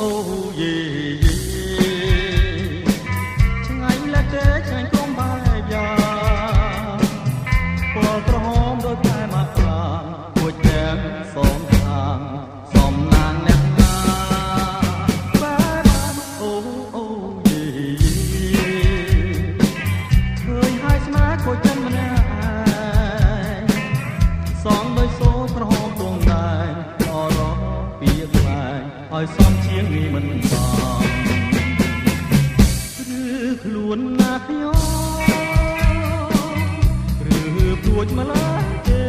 អូយេឆ្ងាញ់លែកទេឆ្ងាញ់ក្រុមបែបយ៉ាងពណ៌ក្រហមដូចផ្លែមកខ្លាពួចទាំងសងខាងសំណាងអ្នកណាបែបអូយេឃើញហើយស្នេហ៍ខូចចិត្តម្នាក់សងដោយសូរក្រហមទងដែរអរពីក្បែរឲ្យសំជាងនេះមិនបានឬខ្លួនណាខ្ញុំឬព្រួចម្ល៉េះទេ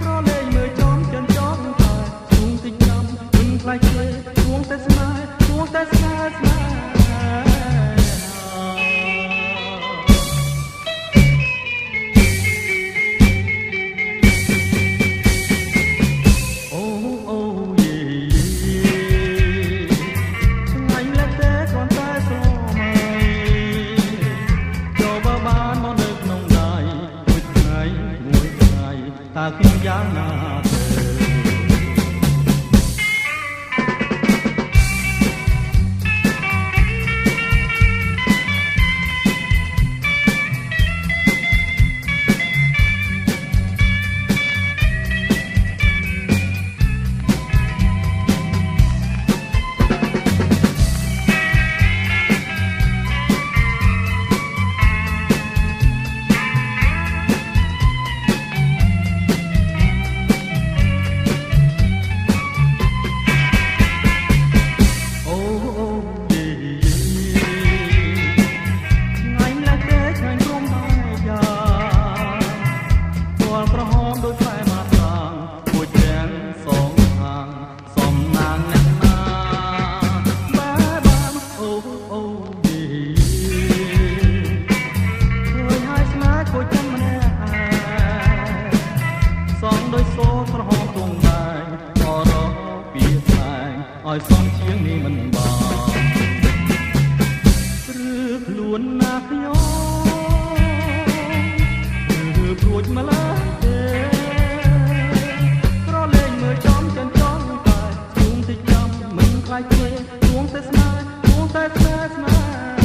ក្រលែងមើលចំចិនចំតែជួងតិចចំមិនខ្លាចទេជួងតែស្នេហ៍ជួងតែស្នេហ៍ตาខ្ញុំយ៉ាងណាឲ្យសំជាងនេះមិនបានឬខ្លួនណាខ្ញុំឬព្រួចម្ល៉េះទេក្រលែងមើលចំចិនចំតែជួងតិចចំមិនខ្លាចទេជួងតែស្នេហ៍ជួងតែស្នេហ៍